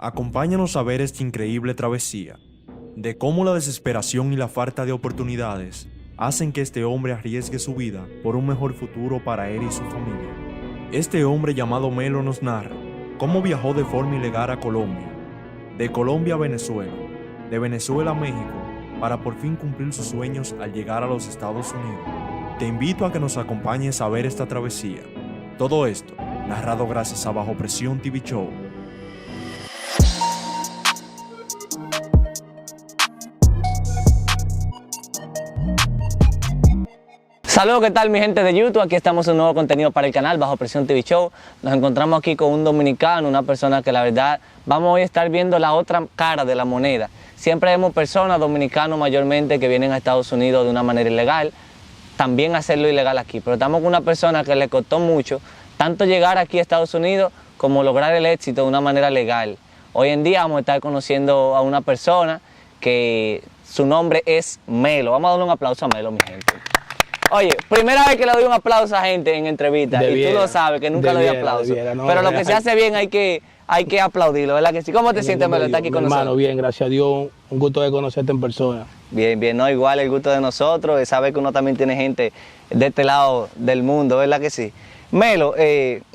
Acompáñanos a ver esta increíble travesía, de cómo la desesperación y la falta de oportunidades hacen que este hombre arriesgue su vida por un mejor futuro para él y su familia. Este hombre llamado Melo nos narra cómo viajó de forma ilegal a Colombia, de Colombia a Venezuela, de Venezuela a México, para por fin cumplir sus sueños al llegar a los Estados Unidos. Te invito a que nos acompañes a ver esta travesía. Todo esto, narrado gracias a Bajo Presión TV Show. Saludos, ¿qué tal mi gente de YouTube? Aquí estamos en un nuevo contenido para el canal Bajo Presión TV Show. Nos encontramos aquí con un dominicano, una persona que la verdad vamos hoy a estar viendo la otra cara de la moneda. Siempre vemos personas dominicanos mayormente que vienen a Estados Unidos de una manera ilegal, también hacerlo ilegal aquí. Pero estamos con una persona que le costó mucho, tanto llegar aquí a Estados Unidos como lograr el éxito de una manera legal. Hoy en día vamos a estar conociendo a una persona que su nombre es Melo. Vamos a darle un aplauso a Melo, mi gente. Oye, primera vez que le doy un aplauso a gente en entrevistas y tú lo sabes que nunca le doy aplauso. No, pero lo que se hace bien hay que aplaudirlo, ¿verdad que sí? ¿Cómo te sientes, Melo, estar aquí con nosotros? Hermano, bien, gracias a Dios, un gusto de conocerte en persona. Bien, bien, no, igual el gusto de nosotros, saber que uno también tiene gente de este lado del mundo, ¿verdad que sí? Melo,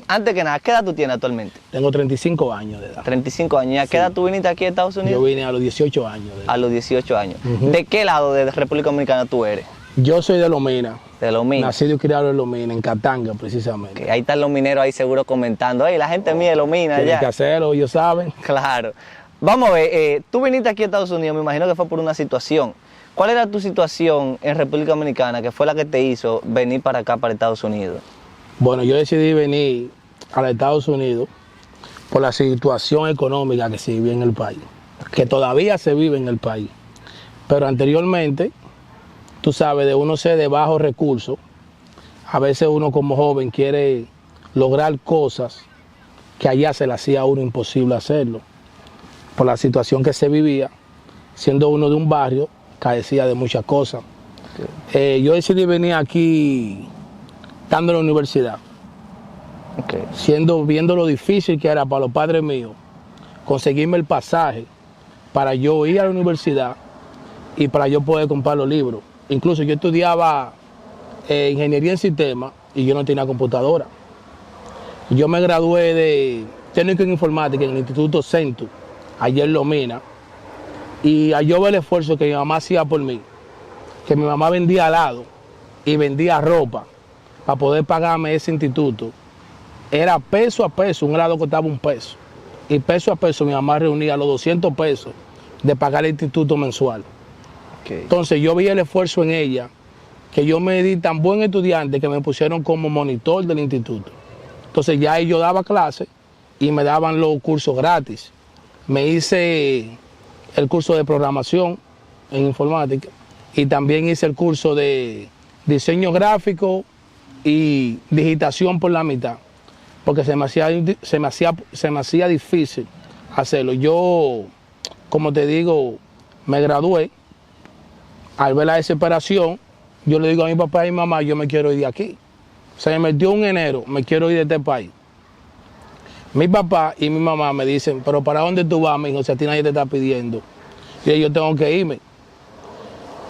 antes que nada, ¿qué edad tú tienes actualmente? Tengo 35 años de edad. 35 años. ¿A qué edad tú viniste aquí a Estados Unidos? Yo vine a los 18 años de edad. A los 18 años. ¿De qué lado de República Dominicana tú eres? Yo soy de Lomina. De Lomina. Nacido y criado en Lomina, en Catanga precisamente. Okay, ahí están los mineros ahí seguro comentando. Hey, la gente mía de Lomina Tienen allá. que hacerlo, ellos saben. Claro. Vamos a ver, tú viniste aquí a Estados Unidos, me imagino que fue por una situación. ¿Cuál era tu situación en República Dominicana que fue la que te hizo venir para acá, para Estados Unidos? Bueno, yo decidí venir a los Estados Unidos por la situación económica que se vivía en el país, que todavía se vive en el país. Pero anteriormente, tú sabes, de uno ser de bajos recursos, a veces uno como joven quiere lograr cosas que allá se le hacía a uno imposible hacerlo. Por la situación que se vivía, siendo uno de un barrio, carecía de muchas cosas. Yo decidí venir aquí estando en la universidad, viendo lo difícil que era para los padres míos conseguirme el pasaje para yo ir a la universidad y para yo poder comprar los libros. Incluso yo estudiaba ingeniería en sistemas y yo no tenía computadora. Yo me gradué de técnico en informática en el Instituto Centu, allá en Lomina, y yo veo el esfuerzo que mi mamá hacía por mí, que mi mamá vendía helado y vendía ropa para poder pagarme ese instituto. Era peso a peso, un helado costaba $1. Y peso a peso mi mamá reunía los 200 pesos de pagar el instituto mensual. Entonces yo vi el esfuerzo en ella, que yo me di tan buen estudiante que me pusieron como monitor del instituto. Entonces ya yo daba clases y me daban los cursos gratis. Me hice el curso de programación en informática y también hice el curso de diseño gráfico y digitación por la mitad, porque se me hacía difícil hacerlo. Yo, como te digo, me gradué. Al ver la desesperación, yo le digo a mi papá y a mi mamá, yo me quiero ir de aquí. Se me metió un enero, me quiero ir de este país. Mi papá y mi mamá me dicen, pero ¿para dónde tú vas, mijo? Si a ti nadie te está pidiendo. Y yo tengo que irme.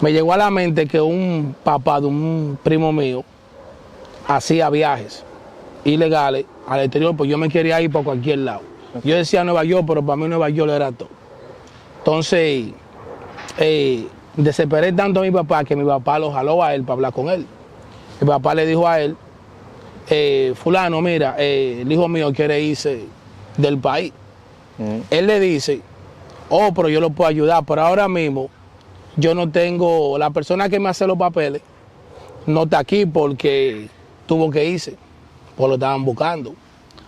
Me llegó a la mente que un papá de un primo mío hacía viajes ilegales al exterior, pues yo me quería ir por cualquier lado. Yo decía Nueva York, pero para mí Nueva York era todo. Entonces, desesperé tanto a mi papá que mi papá lo jaló a él para hablar con él. Mi papá le dijo a él, fulano, mira, el hijo mío quiere irse del país. Él le dice, oh, pero yo lo puedo ayudar, pero ahora mismo yo no tengo, la persona que me hace los papeles no está aquí porque tuvo que irse, pues lo estaban buscando.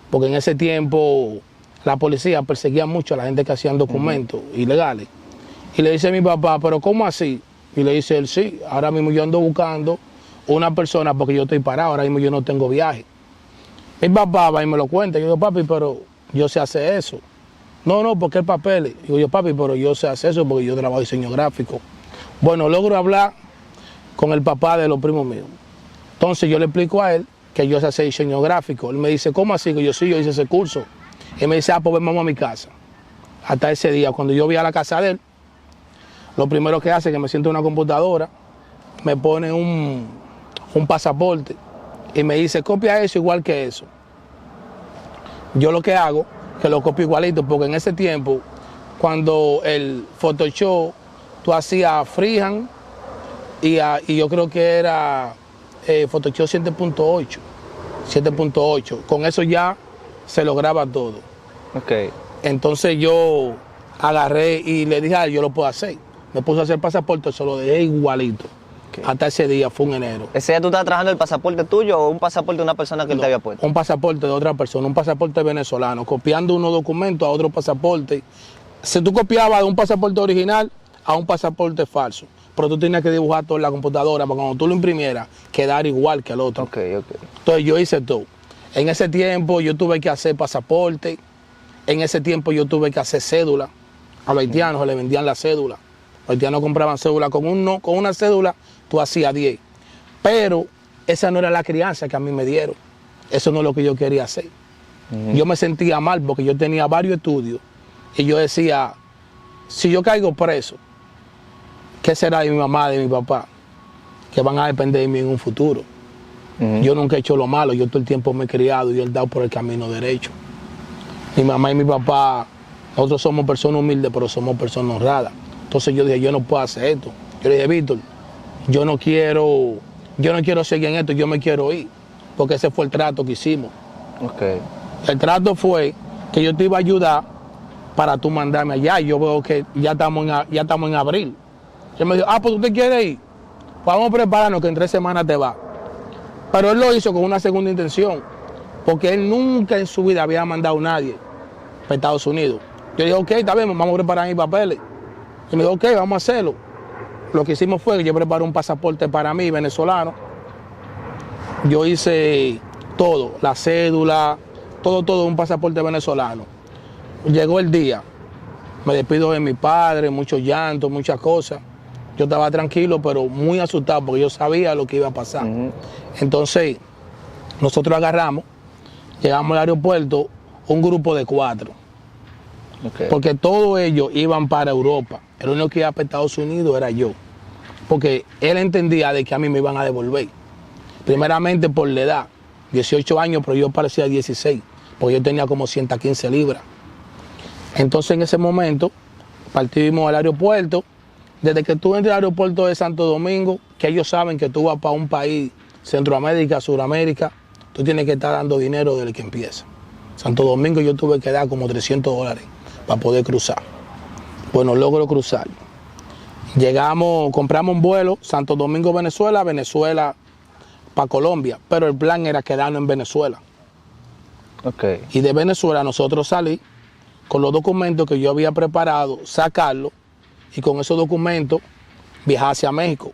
Porque en ese tiempo la policía perseguía mucho a la gente que hacían documentos ilegales. Y le dice a mi papá, pero ¿cómo así? Y le dice él, sí, ahora mismo yo ando buscando una persona porque yo estoy parado, ahora mismo yo no tengo viaje. Mi papá va y me lo cuenta. Yo digo, papi, pero yo sé hacer eso. No, porque el papel. Digo yo, papi, pero yo sé hacer eso porque yo trabajo diseño gráfico. Bueno, logro hablar con el papá de los primos míos. Entonces yo le explico a él que yo sé hacer diseño gráfico. Él me dice, ¿cómo así? Que yo sí, yo hice ese curso. Él me dice, pues vamos a mi casa. hasta ese día. Cuando yo vi a la casa de él, lo primero que hace es que me siento en una computadora, me pone un pasaporte y me dice, copia eso igual que eso. Yo lo que hago, que lo copio igualito, porque en ese tiempo, cuando el Photoshop, tú hacías freehand y yo creo que era Photoshop 7.8. Con eso ya se lograba todo. Ok. Entonces yo agarré y le dije, yo lo puedo hacer. Me puse a hacer pasaporte, se lo dejé igualito. Okay. Hasta ese día, fue en enero. ¿Ese día tú estabas trabajando el pasaporte tuyo o un pasaporte de una persona que él te había puesto? Un pasaporte de otra persona, un pasaporte venezolano, copiando unos documentos a otro pasaporte. Si tú copiabas de un pasaporte original a un pasaporte falso, pero tú tenías que dibujar todo en la computadora para cuando tú lo imprimieras, quedar igual que el otro. Ok. Entonces yo hice todo. En ese tiempo yo tuve que hacer pasaporte, en ese tiempo yo tuve que hacer cédula. A los haitianos se le vendían la cédula. Los haitianos compraban cédula. Con una cédula tú hacías 10. Pero esa no era la crianza que a mí me dieron. Eso no es lo que yo quería hacer. Yo me sentía mal porque yo tenía varios estudios. Y yo decía, si yo caigo preso, ¿qué será de mi mamá, de mi papá? Que van a depender de mí en un futuro. Yo nunca he hecho lo malo. Yo todo el tiempo me he criado y he dado por el camino derecho. Mi mamá y mi papá, nosotros somos personas humildes, pero somos personas honradas. Entonces yo dije, yo no puedo hacer esto. Yo le dije, Víctor, yo no quiero seguir en esto, yo me quiero ir. Porque ese fue el trato que hicimos. Okay. El trato fue que yo te iba a ayudar para tú mandarme allá. Y yo veo que ya estamos en abril. Él me dijo, pues tú te quieres ir. Pues vamos a prepararnos que en 3 semanas te va. Pero él lo hizo con una segunda intención. Porque él nunca en su vida había mandado a nadie para Estados Unidos. Yo dije, ok, está bien, vamos a preparar mis papeles. Y me dijo, ok, vamos a hacerlo. Lo que hicimos fue que yo preparé un pasaporte para mí, venezolano. Yo hice todo, la cédula, todo, un pasaporte venezolano. Llegó el día, me despido de mi padre, muchos llantos, muchas cosas. Yo estaba tranquilo, pero muy asustado porque yo sabía lo que iba a pasar. Entonces, nosotros agarramos, llegamos al aeropuerto, un grupo de 4. Okay. Porque todos ellos iban para Europa. El único que iba para Estados Unidos era yo. Porque él entendía de que a mí me iban a devolver. Primeramente por la edad, 18 años, pero yo parecía 16, porque yo tenía como 115 libras. Entonces en ese momento partimos al aeropuerto. Desde que tú entras al aeropuerto de Santo Domingo, que ellos saben que tú vas para un país, Centroamérica, Suramérica, tú tienes que estar dando dinero desde que empieza. Santo Domingo yo tuve que dar como $300 para poder cruzar. Bueno, logro cruzar. Llegamos, compramos un vuelo, Santo Domingo, Venezuela, Venezuela para Colombia, pero el plan era quedarnos en Venezuela. Okay. Y de Venezuela nosotros salí con los documentos que yo había preparado, sacarlos, y con esos documentos viajar hacia México.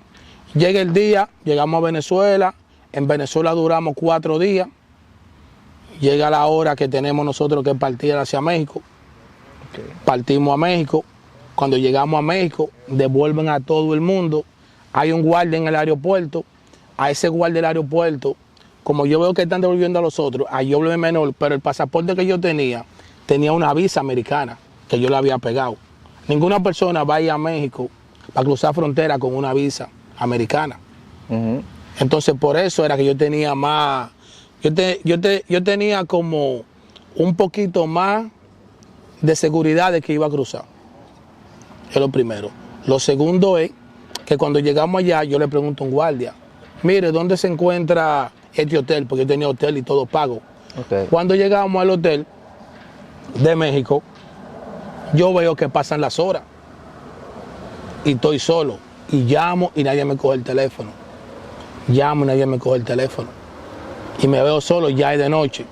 Llega el día, llegamos a Venezuela, en Venezuela duramos 4 días, llega la hora que tenemos nosotros que partir hacia México. Okay. Partimos a México. Cuando llegamos a México, devuelven a todo el mundo. Hay un guardia en el aeropuerto. A ese guardia del aeropuerto, como yo veo que están devolviendo a los otros, a yo le menor, pero el pasaporte que yo tenía una visa americana que yo le había pegado. Ninguna persona va a ir a México para cruzar frontera con una visa americana. Entonces por eso era que yo tenía más, yo tenía como un poquito más de seguridad de que iba a cruzar. Es lo primero. Lo segundo es que cuando llegamos allá, yo le pregunto a un guardia, mire, ¿dónde se encuentra este hotel? Porque yo tenía hotel y todo pago. Okay. Cuando llegamos al hotel de México, yo veo que pasan las horas y estoy solo. Y llamo y nadie me coge el teléfono. Llamo y nadie me coge el teléfono. Y me veo solo, ya es de noche.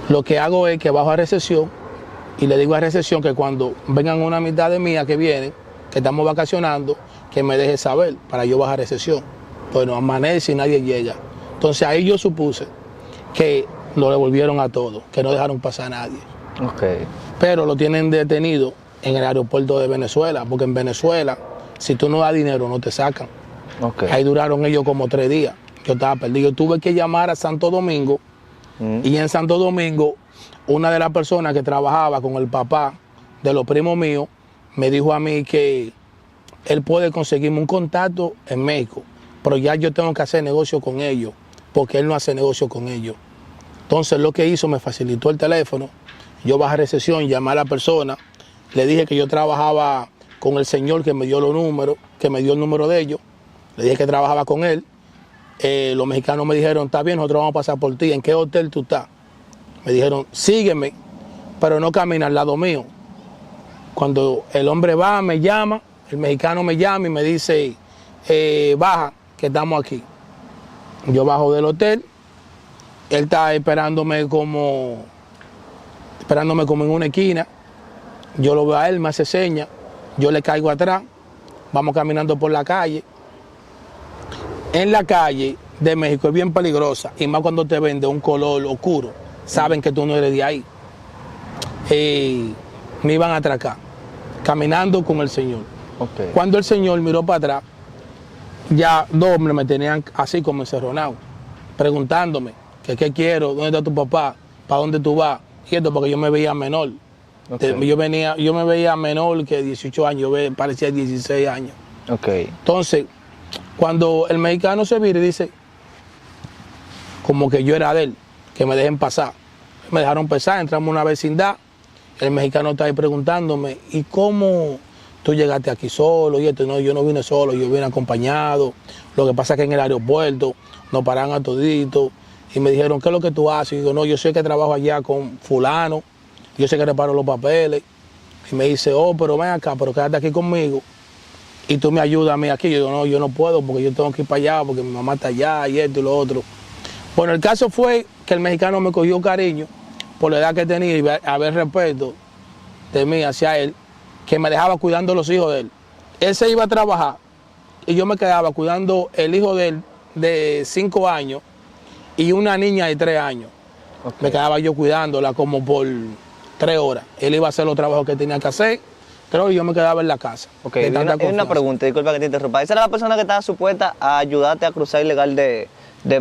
Lo que hago es que bajo a recepción y le digo a recepción que cuando vengan una mitad de mía que vienen, que estamos vacacionando, que me deje saber para yo bajar a recepción. Bueno, amanece y nadie llega. Entonces ahí yo supuse que lo devolvieron a todos, que no dejaron pasar a nadie. Okay. Pero lo tienen detenido en el aeropuerto de Venezuela, porque en Venezuela, si tú no das dinero, no te sacan. Okay. Ahí duraron ellos como 3 días. Yo estaba perdido. Tuve que llamar a Santo Domingo y en Santo Domingo, una de las personas que trabajaba con el papá de los primos míos me dijo a mí que él puede conseguirme un contacto en México, pero ya yo tengo que hacer negocio con ellos, porque él no hace negocio con ellos. Entonces lo que hizo, me facilitó el teléfono, yo bajé a recepción, llamé a la persona, le dije que yo trabajaba con el señor que me dio los números, que me dio el número de ellos, le dije que trabajaba con él. Los mexicanos me dijeron, está bien, nosotros vamos a pasar por ti, ¿en qué hotel tú estás? Me dijeron, sígueme, pero no camina al lado mío. Cuando el hombre va, me llama, el mexicano me llama y me dice, baja, que estamos aquí. Yo bajo del hotel, él está esperándome como en una esquina. Yo lo veo a él, me hace señas, yo le caigo atrás, vamos caminando por la calle. En la calle de México es bien peligrosa, y más cuando te ven de un color oscuro, saben que tú no eres de ahí. Me iban a atracar, caminando con el señor. Okay. Cuando el señor miró para atrás, ya dos hombres me tenían así como encerronado, preguntándome que qué quiero, dónde está tu papá, para dónde tú vas, y esto porque yo me veía menor. Okay. Yo me veía menor que 18 años, parecía 16 años. Okay. Entonces, cuando el mexicano se vira y dice, como que yo era de él, que me dejen pasar. Me dejaron pasar, entramos a una vecindad, el mexicano está ahí preguntándome, ¿y cómo tú llegaste aquí solo? Y esto, no, yo no vine solo, yo vine acompañado. Lo que pasa es que en el aeropuerto nos paran a todito y me dijeron, ¿qué es lo que tú haces? Y digo, no, yo sé que trabajo allá con fulano, yo sé que reparo los papeles. Y me dice, oh, pero ven acá, pero quédate aquí conmigo y tú me ayudas a mí aquí. Yo digo, no, yo no puedo porque yo tengo que ir para allá, porque mi mamá está allá y esto y lo otro. Bueno, el caso fue que el mexicano me cogió cariño por la edad que tenía y haber respeto de mí hacia él, que me dejaba cuidando los hijos de él. Él se iba a trabajar y yo me quedaba cuidando el hijo de él de 5 años y una niña de 3 años. Okay. Me quedaba yo cuidándola como por 3 horas. Él iba a hacer los trabajos que tenía que hacer, pero yo me quedaba en la casa. Ok, hay una pregunta, disculpa que te interrumpa. ¿Esa era la persona que estaba supuesta a ayudarte a cruzar ilegal de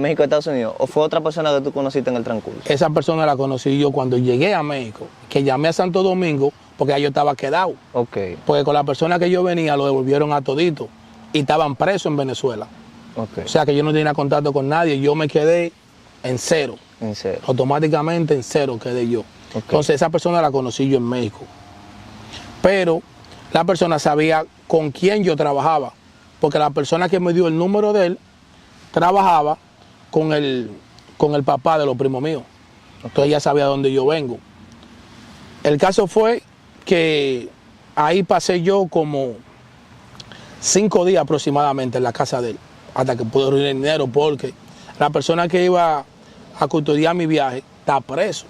México a Estados Unidos? ¿O fue otra persona que tú conociste en el transcurso? Esa persona la conocí yo cuando llegué a México, que llamé a Santo Domingo porque ya yo estaba quedado. Okay. Porque con la persona que yo venía lo devolvieron a todito y estaban presos en Venezuela. Okay. O sea que yo no tenía contacto con nadie, yo me quedé en cero. En cero. Automáticamente en cero quedé yo. Okay. Entonces esa persona la conocí yo en México. Pero la persona sabía con quién yo trabajaba, porque la persona que me dio el número de él trabajaba con el papá de los primos míos. Entonces ella sabía dónde yo vengo. El caso fue que ahí pasé yo como 5 días aproximadamente en la casa de él, hasta que pude reunir el dinero, porque la persona que iba a custodiar mi viaje está preso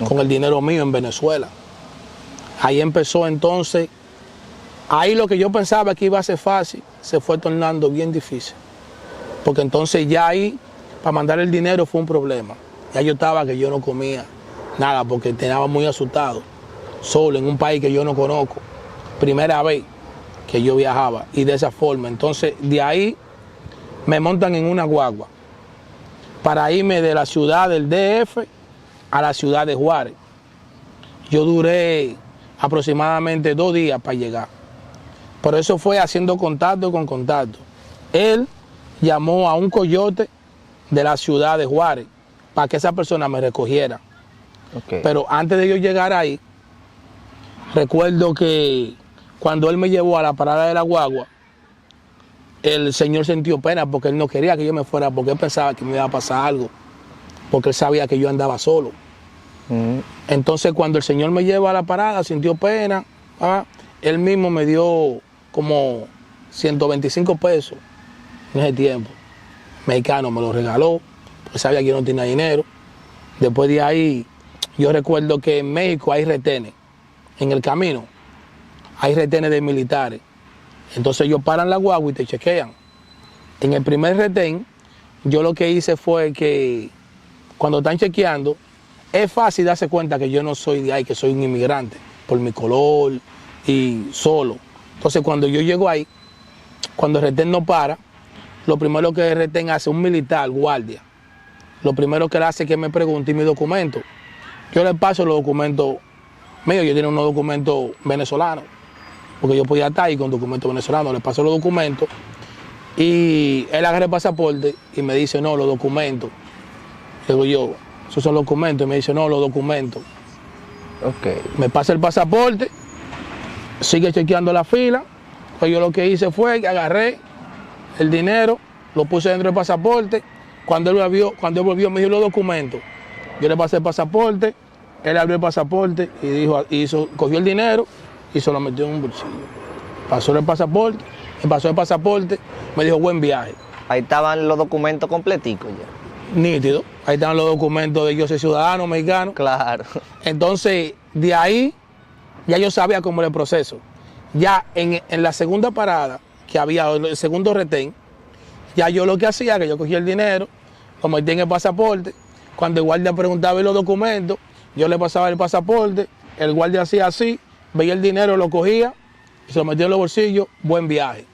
con el dinero mío en Venezuela. Ahí empezó entonces, ahí lo que yo pensaba que iba a ser fácil, se fue tornando bien difícil. Porque entonces ya ahí, para mandar el dinero fue un problema. Ya yo estaba que yo no comía nada porque estaba muy asustado, solo en un país que yo no conozco. Primera vez que yo viajaba y de esa forma. Entonces de ahí me montan en una guagua para irme de la ciudad del DF a la ciudad de Juárez. Yo duré aproximadamente 2 días para llegar. Por eso fue haciendo contacto con contacto. Él llamó a un coyote de la ciudad de Juárez para que esa persona me recogiera. Okay. Pero antes de yo llegar ahí, recuerdo que cuando él me llevó a la parada de la guagua, el señor sintió pena porque él no quería que yo me fuera, porque él pensaba que me iba a pasar algo, porque él sabía que yo andaba solo. Entonces cuando el señor me lleva a la parada, sintió pena, él mismo me dio como 125 pesos en ese tiempo. Mexicano me lo regaló, porque sabía que yo no tenía dinero. Después de ahí, yo recuerdo que en México hay retenes, en el camino, hay retenes de militares. Entonces ellos paran la guagua y te chequean. En el primer retén, yo lo que hice fue que cuando están chequeando, es fácil darse cuenta que yo no soy de ahí, que soy un inmigrante, por mi color y solo. Entonces cuando yo llego ahí, cuando el retén no para, lo primero que el retén hace, un militar, guardia, lo primero que él hace es que me pregunte mi documento. Yo le paso los documentos mío, yo tenía unos documentos venezolanos, porque yo podía estar ahí con documentos venezolanos, le paso los documentos y él agarra el pasaporte y me dice, no, los documentos. Digo yo, esos son los documentos, y me dice, no, los documentos. Ok. Me pasa el pasaporte, sigue chequeando la fila, pues yo lo que hice fue que agarré el dinero, lo puse dentro del pasaporte, cuando él volvió me dio los documentos, yo le pasé el pasaporte, él abrió el pasaporte y dijo, cogió el dinero y se lo metió en un bolsillo. Pasó el pasaporte, me dijo buen viaje. Ahí estaban los documentos completicos ya. Nítido, ahí estaban los documentos de yo soy ciudadano mexicano. Claro. Entonces, de ahí, ya yo sabía cómo era el proceso. Ya en la segunda parada, que había el segundo retén, ya yo lo que hacía, que yo cogía el dinero, lo metí en el pasaporte, cuando el guardia preguntaba los documentos, yo le pasaba el pasaporte, el guardia hacía así, veía el dinero, lo cogía y se lo metía en los bolsillos, buen viaje.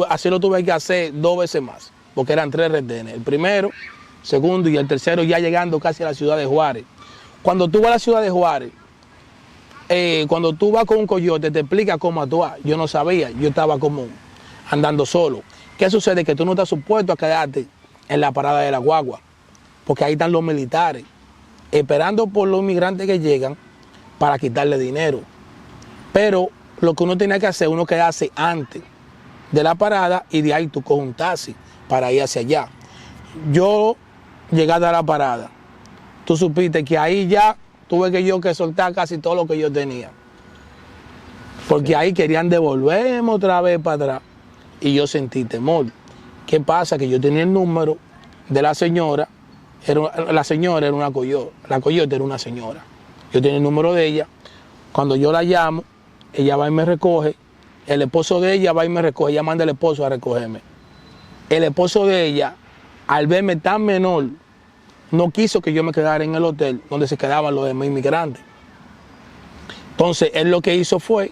Así lo tuve que hacer 2 veces más, porque eran 3 retenes, el primero, segundo y el tercero ya llegando casi a la ciudad de Juárez. Cuando tú vas a la ciudad de Juárez, cuando tú vas con un coyote te explica cómo actuar. Yo no sabía, yo estaba como andando solo. ¿Qué sucede? Que tú no estás supuesto a quedarte en la parada de la guagua, porque ahí están los militares, esperando por los inmigrantes que llegan para quitarle dinero. Pero lo que uno tenía que hacer, uno quedarse antes de la parada y de ahí tú coges un taxi para ir hacia allá. Yo llegando a la parada, tú supiste que ahí ya tuve que soltar casi todo lo que yo tenía. Porque ahí querían devolverme otra vez para atrás y yo sentí temor. ¿Qué pasa? Que yo tenía el número de la señora, la señora era una coyote, la coyote era una señora. Yo tenía el número de ella, cuando yo la llamo, ella va y me recoge, el esposo de ella va y me recoge, ella manda al esposo a recogerme. El esposo de ella, al verme tan menor, no quiso que yo me quedara en el hotel donde se quedaban los demás inmigrantes. Entonces, él lo que hizo fue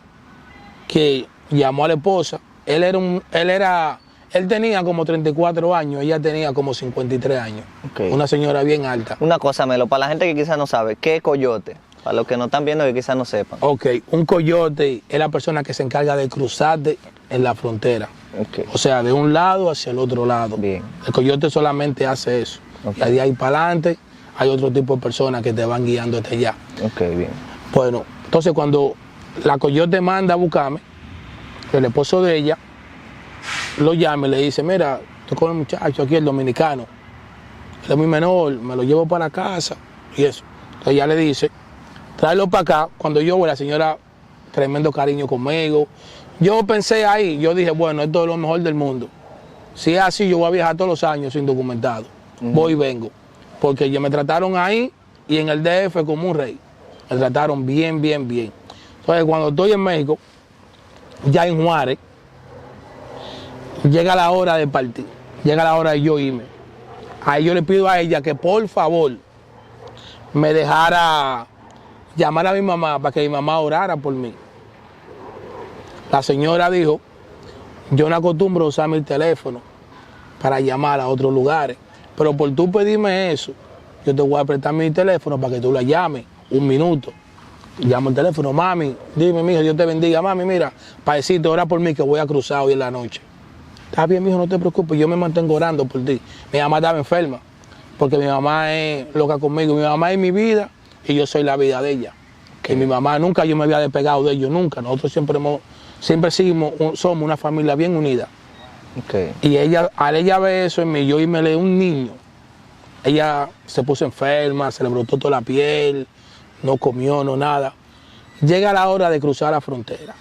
que llamó a la esposa. Él tenía como 34 años, ella tenía como 53 años. Okay. Una señora bien alta. Una cosa, Melo, para la gente que quizás no sabe, ¿qué es coyote? Para los que no están viendo que quizás no sepan. Ok, un coyote es la persona que se encarga de cruzarte en la frontera. Okay. O sea, de un lado hacia el otro lado. Bien. El coyote solamente hace eso. Okay. Y de ahí para adelante hay otro tipo de personas que te van guiando hasta allá. Ok, bien. Bueno, entonces cuando la coyote manda a buscarme, el esposo de ella lo llama y le dice, mira, estoy con el muchacho aquí, el dominicano. Él es muy menor, me lo llevo para casa y eso. Entonces ella le dice, tráelo para acá. Cuando yo voy, la señora, tremendo cariño conmigo. Yo pensé ahí, yo dije, bueno, esto es lo mejor del mundo. Si es así, yo voy a viajar todos los años sin documentado. Voy y vengo. Porque ya me trataron ahí y en el DF como un rey. Me trataron bien, bien, bien. Entonces, cuando estoy en México, ya en Juárez, llega la hora de partir. Llega la hora de yo irme. Ahí yo le pido a ella que por favor me dejara llamar a mi mamá para que mi mamá orara por mí. La señora dijo, yo no acostumbro a usar mi teléfono para llamar a otros lugares, pero por tú pedirme eso, yo te voy a prestar mi teléfono para que tú la llames 1 minuto. Llamo el teléfono, mami, dime, mijo, Dios te bendiga, mami, mira, para decirte, ora por mí que voy a cruzar hoy en la noche. Está bien, mijo, no te preocupes, yo me mantengo orando por ti. Mi mamá estaba enferma, porque mi mamá es loca conmigo, mi mamá es mi vida y yo soy la vida de ella. Que mi mamá nunca yo me había despegado de ellos, nunca. Nosotros siempre somos una familia bien unida. Okay. Y al ella ver eso en mí, yo me leí un niño. Ella se puso enferma, se le brotó toda la piel, no comió, no nada. Llega la hora de cruzar la frontera.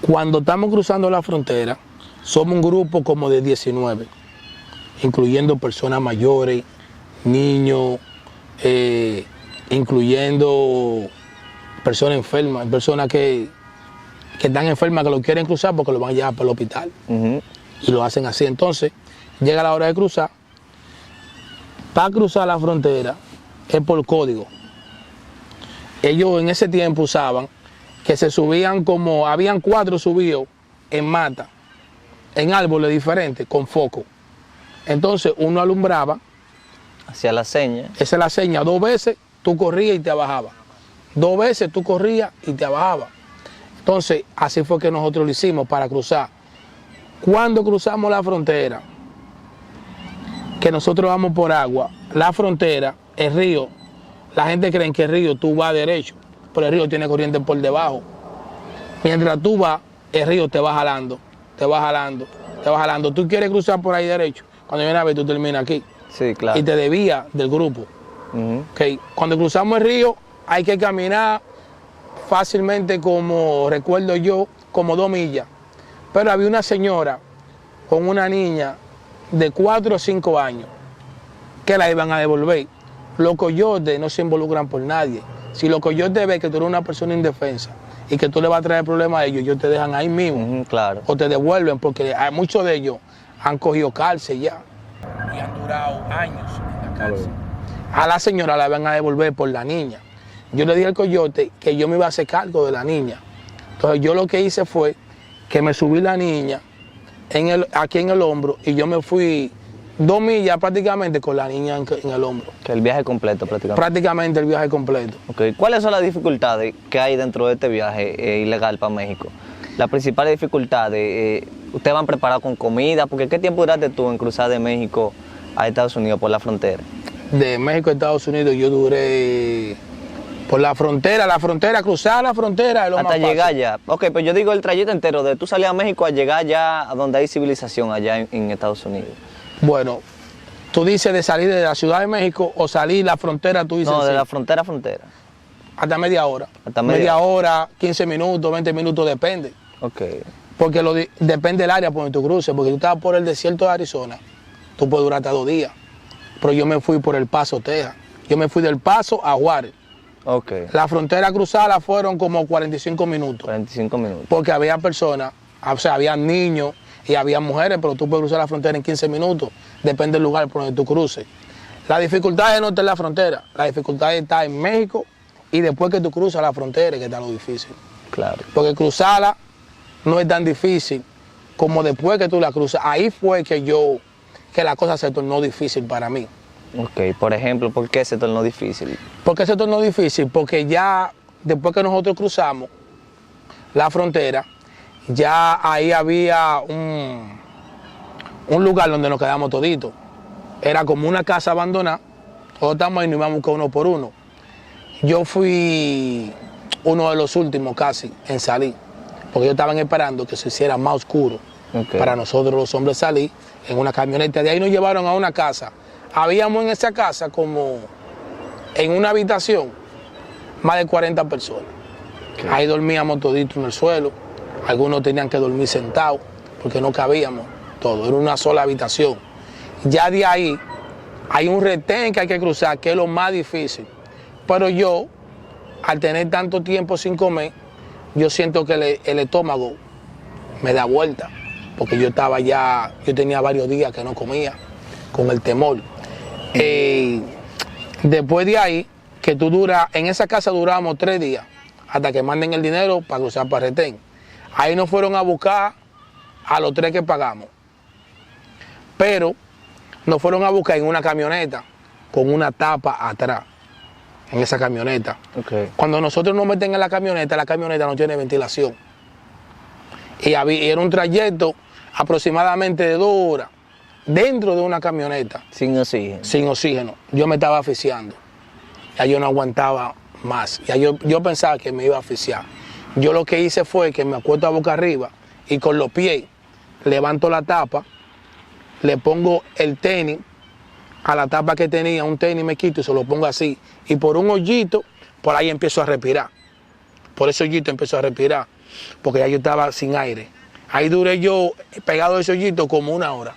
Cuando estamos cruzando la frontera, somos un grupo como de 19, incluyendo personas mayores, niños, incluyendo personas enfermas, personas que están enfermas, que lo quieren cruzar porque lo van a llevar para el hospital. Y lo hacen así. Entonces, llega la hora de cruzar. Para cruzar la frontera es por código. Ellos en ese tiempo usaban que se subían habían 4 subidos en mata, en árboles diferentes, con foco. Entonces, uno alumbraba. Hacía la seña. Esa es la seña. 2 veces tú corrías y te bajabas. 2 veces tú corrías y te bajabas. Entonces, así fue que nosotros lo hicimos para cruzar. Cuando cruzamos la frontera, que nosotros vamos por agua, la frontera, el río, la gente cree que el río tú vas derecho, pero el río tiene corriente por debajo. Mientras tú vas, el río te va jalando, te va jalando, te va jalando. Tú quieres cruzar por ahí derecho, cuando viene a ver tú terminas aquí. Sí, claro. Y te desvías del grupo. Okay. Cuando cruzamos el río hay que caminar fácilmente, como recuerdo yo, como 2 millas. Pero había una señora con una niña de 4 o 5 años que la iban a devolver. Los coyotes no se involucran por nadie. Si los coyotes ven que tú eres una persona indefensa y que tú le vas a traer problemas a ellos te dejan ahí mismo. Claro. O te devuelven, porque hay muchos de ellos han cogido cárcel ya. Y han durado años en la cárcel. A la señora la van a devolver por la niña. Yo le dije al coyote que yo me iba a hacer cargo de la niña. Entonces yo lo que hice fue que me subí la niña aquí en el hombro y yo me fui 2 millas prácticamente con la niña en el hombro. Que el viaje completo prácticamente. Prácticamente el viaje completo. Okay. ¿Cuáles son las dificultades que hay dentro de este viaje ilegal para México? Las principales dificultades, ¿ustedes van preparados con comida? Porque ¿qué tiempo duraste tú en cruzar de México a Estados Unidos por la frontera? De México a Estados Unidos yo duré por la frontera, cruzar la frontera es lo más fácil. Hasta llegar allá. Ok, pues yo digo el trayecto entero, de tú salir a México a llegar allá a donde hay civilización, allá en Estados Unidos. Bueno, tú dices de salir de la Ciudad de México o salir la frontera, tú dices. No, de sí. la frontera a frontera. Hasta media hora. Hasta media hora, 15 minutos, 20 minutos, depende. Ok. Porque depende del área por donde tú cruces, porque tú estás por el desierto de Arizona, tú puedes durar hasta 2 días. Pero yo me fui por El Paso, Texas. Yo me fui del Paso a Juárez. Ok. La frontera cruzada fueron como 45 minutos. 45 minutos. Porque había personas, o sea, había niños y había mujeres, pero tú puedes cruzar la frontera en 15 minutos. Depende del lugar por donde tú cruces. La dificultad no está en la frontera. La dificultad está en México y después que tú cruzas la frontera, que está lo difícil. Claro. Porque cruzarla no es tan difícil como después que tú la cruzas. Ahí fue que la cosa se tornó difícil para mí. Ok, por ejemplo, ¿por qué se tornó difícil? ¿Por qué se tornó difícil? Porque ya después que nosotros cruzamos la frontera, ya ahí había un lugar donde nos quedamos toditos. Era como una casa abandonada, todos estamos ahí, nos íbamos a buscar uno por uno. Yo fui uno de los últimos casi en salir, porque ellos estaban esperando que se hiciera más oscuro para nosotros los hombres salir en una camioneta. De ahí nos llevaron a una casa. Habíamos en esa casa como en una habitación más de 40 personas. Ahí dormíamos toditos en el suelo. Algunos tenían que dormir sentados porque no cabíamos todos. Era una sola habitación. Ya de ahí hay un retén que hay que cruzar, que es lo más difícil. Pero yo, al tener tanto tiempo sin comer, yo siento que el estómago me da vuelta. Porque yo tenía varios días que no comía con el temor. Después de ahí, que tú duras, en esa casa duramos 3 días, hasta que manden el dinero para cruzar para retén. Ahí nos fueron a buscar a los 3 que pagamos. Pero nos fueron a buscar en una camioneta con una tapa atrás, en esa camioneta. Okay. Cuando nosotros nos meten en la camioneta no tiene ventilación. Y era un trayecto aproximadamente de 2 horas dentro de una camioneta. Sin oxígeno. Sin oxígeno. Yo me estaba asfixiando. Ya yo no aguantaba más. Ya yo pensaba que me iba a asfixiar. Yo lo que hice fue que me acuesto a boca arriba y con los pies levanto la tapa, le pongo el tenis a la tapa que tenía, un tenis me quito y se lo pongo así. Y por un hoyito, por ahí empiezo a respirar. Por ese hoyito empiezo a respirar, porque ya yo estaba sin aire. Ahí duré yo pegado a ese hoyito como 1 hora,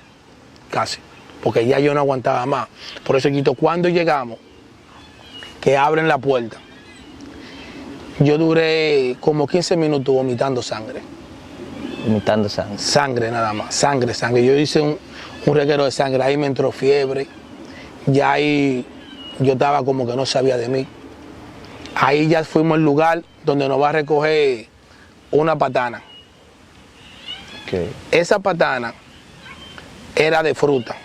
casi, porque ya yo no aguantaba más. Por ese hoyito, cuando llegamos, que abren la puerta, yo duré como 15 minutos vomitando sangre. Vomitando sangre. Sangre nada más, sangre. Yo hice un reguero de sangre, ahí me entró fiebre, ya ahí yo estaba como que no sabía de mí. Ahí ya fuimos al lugar donde nos va a recoger una patana. Okay. Esa patana era de fruta,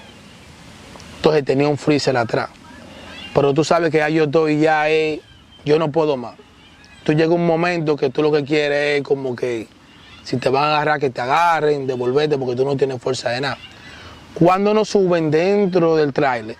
entonces tenía un freezer atrás. Pero tú sabes que ya yo estoy, yo no puedo más. tú llega un momento que tú lo que quieres es como que si te van a agarrar, que te agarren, devolverte porque tú no tienes fuerza de nada. Cuando nos suben dentro del tráiler,